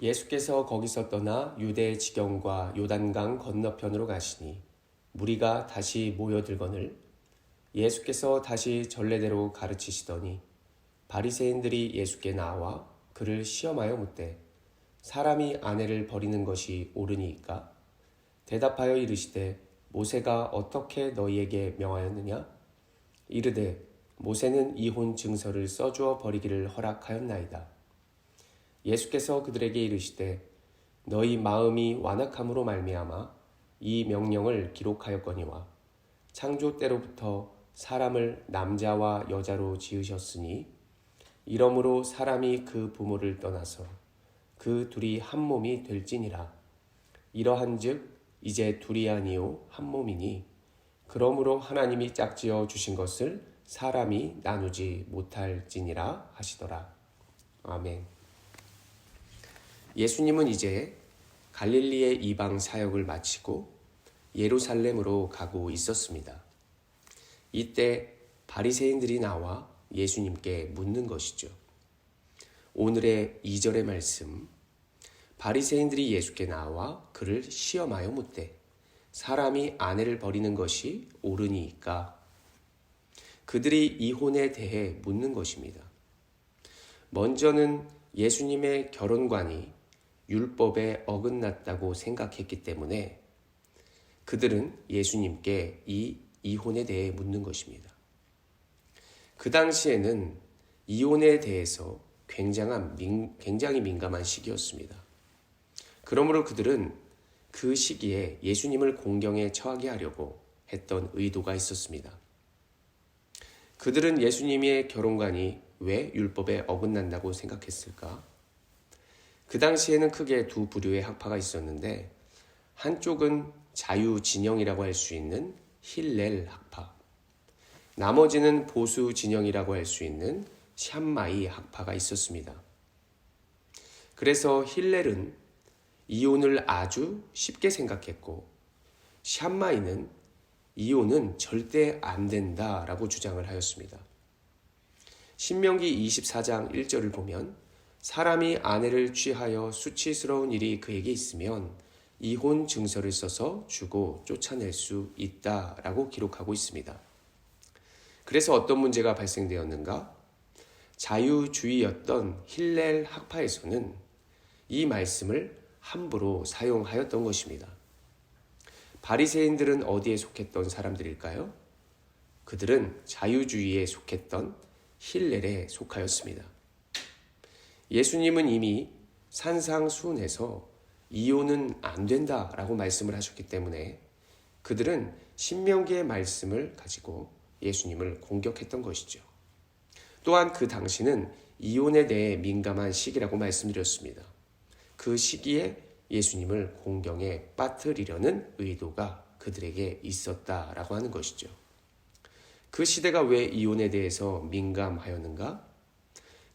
예수께서 거기서 떠나 유대 지경과 요단강 건너편으로 가시니 무리가 다시 모여들거늘 예수께서 다시 전례대로 가르치시더니 바리새인들이 예수께 나와 그를 시험하여 묻되 사람이 아내를 버리는 것이 옳으니이까? 대답하여 이르시되 모세가 어떻게 너희에게 명하였느냐? 이르되 모세는 이혼 증서를 써주어 버리기를 허락하였나이다. 예수께서 그들에게 이르시되 너희 마음이 완악함으로 말미암아 이 명령을 기록하였거니와 창조 때로부터 사람을 남자와 여자로 지으셨으니 이러므로 사람이 그 부모를 떠나서 그 둘이 한 몸이 될지니라. 이러한즉 이제 둘이 아니요 한 몸이니 그러므로 하나님이 짝지어 주신 것을 사람이 나누지 못할지니라 하시더라. 아멘. 예수님은 이제 갈릴리의 이방 사역을 마치고 예루살렘으로 가고 있었습니다. 이때 바리새인들이 나와 예수님께 묻는 것이죠. 오늘의 2절의 말씀, 바리새인들이 예수께 나와 그를 시험하여 묻되 사람이 아내를 버리는 것이 옳으니이까? 그들이 이혼에 대해 묻는 것입니다. 먼저는 예수님의 결혼관이 율법에 어긋났다고 생각했기 때문에 그들은 예수님께 이 이혼에 대해 묻는 것입니다. 그 당시에는 이혼에 대해서 굉장히 민감한 시기였습니다. 그러므로 그들은 그 시기에 예수님을 공경에 처하게 하려고 했던 의도가 있었습니다. 그들은 예수님의 결혼관이 왜 율법에 어긋난다고 생각했을까? 그 당시에는 크게 두 부류의 학파가 있었는데 한쪽은 자유진영이라고 할 수 있는 힐렐 학파, 나머지는 보수 진영이라고 할 수 있는 샴마이 학파가 있었습니다. 그래서 힐렐은 이혼을 아주 쉽게 생각했고 샴마이는 이혼은 절대 안 된다라고 주장을 하였습니다. 신명기 24장 1절을 보면 사람이 아내를 취하여 수치스러운 일이 그에게 있으면 이혼 증서를 써서 주고 쫓아낼 수 있다라고 기록하고 있습니다. 그래서 어떤 문제가 발생되었는가? 자유주의였던 힐렐 학파에서는 이 말씀을 함부로 사용하였던 것입니다. 바리새인들은 어디에 속했던 사람들일까요? 그들은 자유주의에 속했던 힐렐에 속하였습니다. 예수님은 이미 산상수훈에서 이혼은 안 된다라고 말씀을 하셨기 때문에 그들은 신명기의 말씀을 가지고 예수님을 공격했던 것이죠. 또한 그 당시는 이혼에 대해 민감한 시기라고 말씀드렸습니다. 그 시기에 예수님을 공경에 빠뜨리려는 의도가 그들에게 있었다라고 하는 것이죠. 그 시대가 왜 이혼에 대해서 민감하였는가?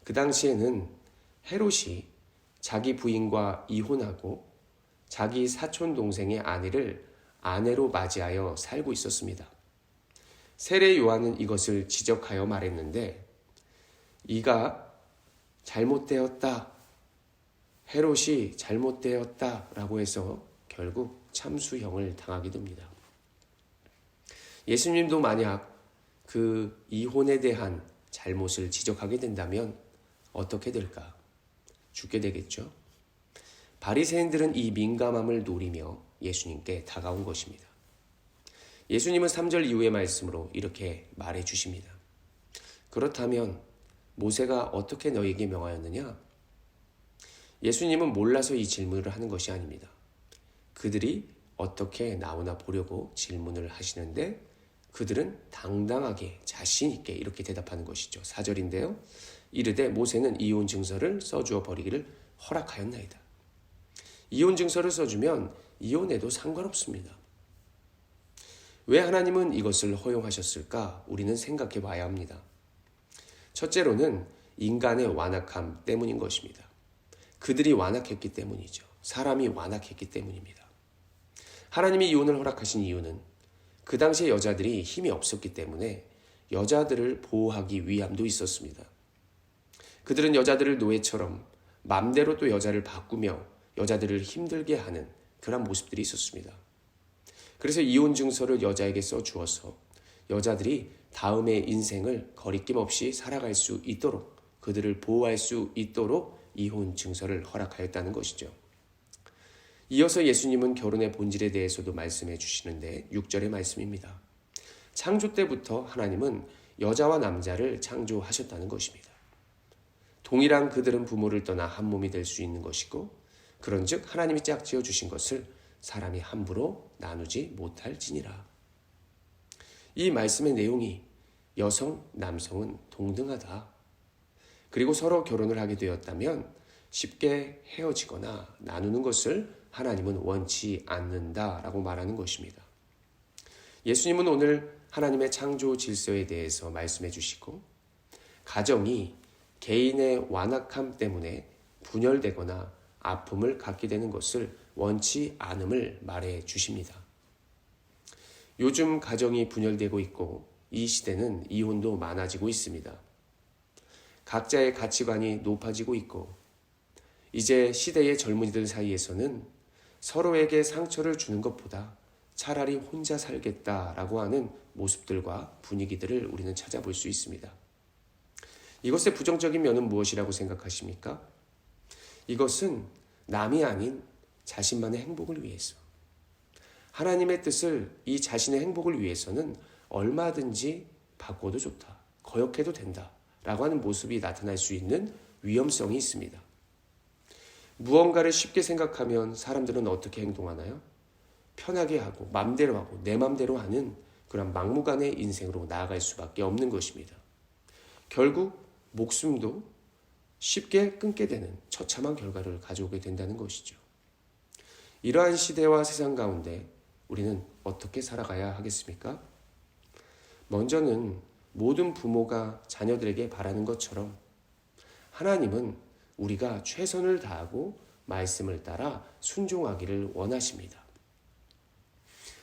그 당시에는 헤롯이 자기 부인과 이혼하고 자기 사촌 동생의 아내를 아내로 맞이하여 살고 있었습니다. 세례 요한은 이것을 지적하여 말했는데 이가 잘못되었다, 헤롯이 잘못되었다라고 해서 결국 참수형을 당하게 됩니다. 예수님도 만약 그 이혼에 대한 잘못을 지적하게 된다면 어떻게 될까? 죽게 되겠죠. 바리새인들은 이 민감함을 노리며 예수님께 다가온 것입니다. 예수님은 3절 이후의 말씀으로 이렇게 말해 주십니다. 그렇다면 모세가 어떻게 너에게 명하였느냐? 예수님은 몰라서 이 질문을 하는 것이 아닙니다. 그들이 어떻게 나오나 보려고 질문을 하시는데 그들은 당당하게 자신 있게 이렇게 대답하는 것이죠. 4절인데요. 이르되 모세는 이혼 증서를 써주어 버리기를 허락하였나이다. 이혼 증서를 써주면 이혼해도 상관없습니다. 왜 하나님은 이것을 허용하셨을까? 우리는 생각해 봐야 합니다. 첫째로는 인간의 완악함 때문인 것입니다. 그들이 완악했기 때문이죠. 사람이 완악했기 때문입니다. 하나님이 이혼을 허락하신 이유는 그 당시에 여자들이 힘이 없었기 때문에 여자들을 보호하기 위함도 있었습니다. 그들은 여자들을 노예처럼 맘대로 또 여자를 바꾸며 여자들을 힘들게 하는 그런 모습들이 있었습니다. 그래서 이혼 증서를 여자에게 써주어서 여자들이 다음의 인생을 거리낌 없이 살아갈 수 있도록, 그들을 보호할 수 있도록 이혼 증서를 허락하였다는 것이죠. 이어서 예수님은 결혼의 본질에 대해서도 말씀해 주시는데 6절의 말씀입니다. 창조 때부터 하나님은 여자와 남자를 창조하셨다는 것입니다. 동일한 그들은 부모를 떠나 한 몸이 될 수 있는 것이고, 그런즉 하나님이 짝지어 주신 것을 사람이 함부로 나누지 못할지니라. 이 말씀의 내용이 여성, 남성은 동등하다. 그리고 서로 결혼을 하게 되었다면 쉽게 헤어지거나 나누는 것을 하나님은 원치 않는다라고 말하는 것입니다. 예수님은 오늘 하나님의 창조 질서에 대해서 말씀해 주시고, 가정이 개인의 완악함 때문에 분열되거나 아픔을 갖게 되는 것을 원치 않음을 말해 주십니다. 요즘 가정이 분열되고 있고 이 시대는 이혼도 많아지고 있습니다. 각자의 가치관이 높아지고 있고, 이제 시대의 젊은이들 사이에서는 서로에게 상처를 주는 것보다 차라리 혼자 살겠다라고 하는 모습들과 분위기들을 우리는 찾아볼 수 있습니다. 이것의 부정적인 면은 무엇이라고 생각하십니까? 이것은 남이 아닌 자신만의 행복을 위해서, 하나님의 뜻을 이 자신의 행복을 위해서는 얼마든지 바꿔도 좋다, 거역해도 된다 라고 하는 모습이 나타날 수 있는 위험성이 있습니다. 무언가를 쉽게 생각하면 사람들은 어떻게 행동하나요? 편하게 하고 맘대로 하고 내 맘대로 하는 그런 막무가내 인생으로 나아갈 수밖에 없는 것입니다. 결국 목숨도 쉽게 끊게 되는 처참한 결과를 가져오게 된다는 것이죠. 이러한 시대와 세상 가운데 우리는 어떻게 살아가야 하겠습니까? 먼저는 모든 부모가 자녀들에게 바라는 것처럼 하나님은 우리가 최선을 다하고 말씀을 따라 순종하기를 원하십니다.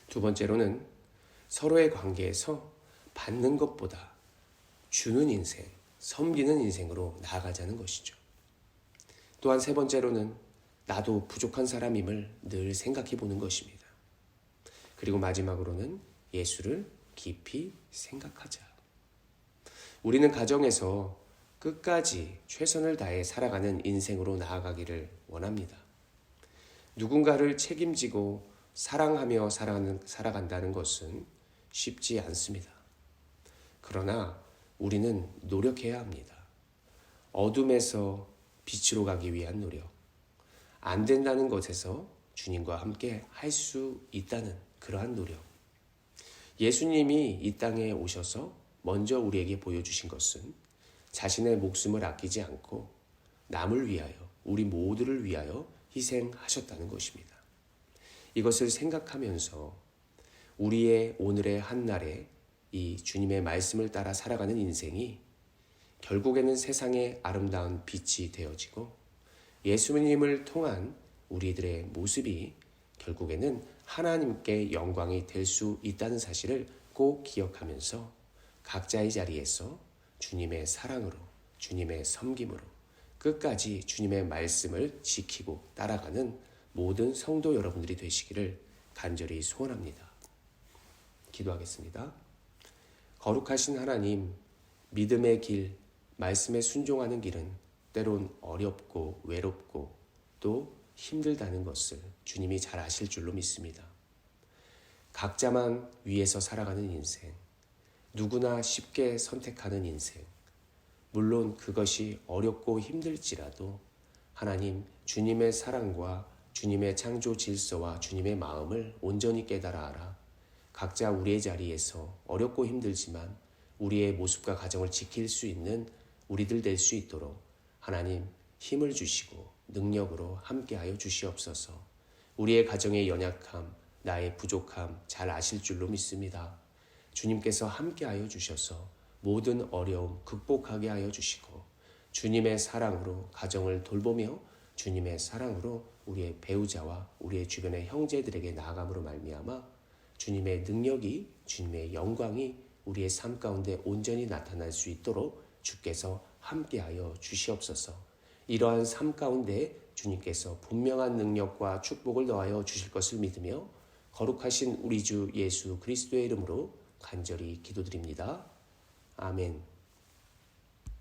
두 번째로는 서로의 관계에서 받는 것보다 주는 인생, 섬기는 인생으로 나아가자는 것이죠. 또한 세 번째로는 나도 부족한 사람임을 늘 생각해 보는 것입니다. 그리고 마지막으로는 예수를 깊이 생각하자. 우리는 가정에서 끝까지 최선을 다해 살아가는 인생으로 나아가기를 원합니다. 누군가를 책임지고 사랑하며 살아간다는 것은 쉽지 않습니다. 그러나 우리는 노력해야 합니다. 어둠에서 빛으로 가기 위한 노력, 안 된다는 것에서 주님과 함께 할 수 있다는 그러한 노력. 예수님이 이 땅에 오셔서 먼저 우리에게 보여주신 것은 자신의 목숨을 아끼지 않고 남을 위하여, 우리 모두를 위하여 희생하셨다는 것입니다. 이것을 생각하면서 우리의 오늘의 한날에 이 주님의 말씀을 따라 살아가는 인생이 결국에는 세상의 아름다운 빛이 되어지고, 예수님을 통한 우리들의 모습이 결국에는 하나님께 영광이 될 수 있다는 사실을 꼭 기억하면서 각자의 자리에서 주님의 사랑으로, 주님의 섬김으로 끝까지 주님의 말씀을 지키고 따라가는 모든 성도 여러분들이 되시기를 간절히 소원합니다. 기도하겠습니다. 거룩하신 하나님, 믿음의 길, 말씀에 순종하는 길은 때론 어렵고 외롭고 또 힘들다는 것을 주님이 잘 아실 줄로 믿습니다. 각자만 위해서 살아가는 인생, 누구나 쉽게 선택하는 인생, 물론 그것이 어렵고 힘들지라도 하나님, 주님의 사랑과 주님의 창조 질서와 주님의 마음을 온전히 깨달아 알아 각자 우리의 자리에서 어렵고 힘들지만 우리의 모습과 가정을 지킬 수 있는 우리들 될 수 있도록 하나님 힘을 주시고 능력으로 함께하여 주시옵소서. 우리의 가정의 연약함, 나의 부족함 잘 아실 줄로 믿습니다. 주님께서 함께하여 주셔서 모든 어려움 극복하게 하여 주시고 주님의 사랑으로 가정을 돌보며 주님의 사랑으로 우리의 배우자와 우리의 주변의 형제들에게 나아감으로 말미암아 주님의 능력이, 주님의 영광이 우리의 삶 가운데 온전히 나타날 수 있도록 주께서 함께하여 주시옵소서. 이러한 삶 가운데 주님께서 분명한 능력과 축복을 더하여 주실 것을 믿으며 거룩하신 우리 주 예수 그리스도의 이름으로 간절히 기도드립니다. 아멘.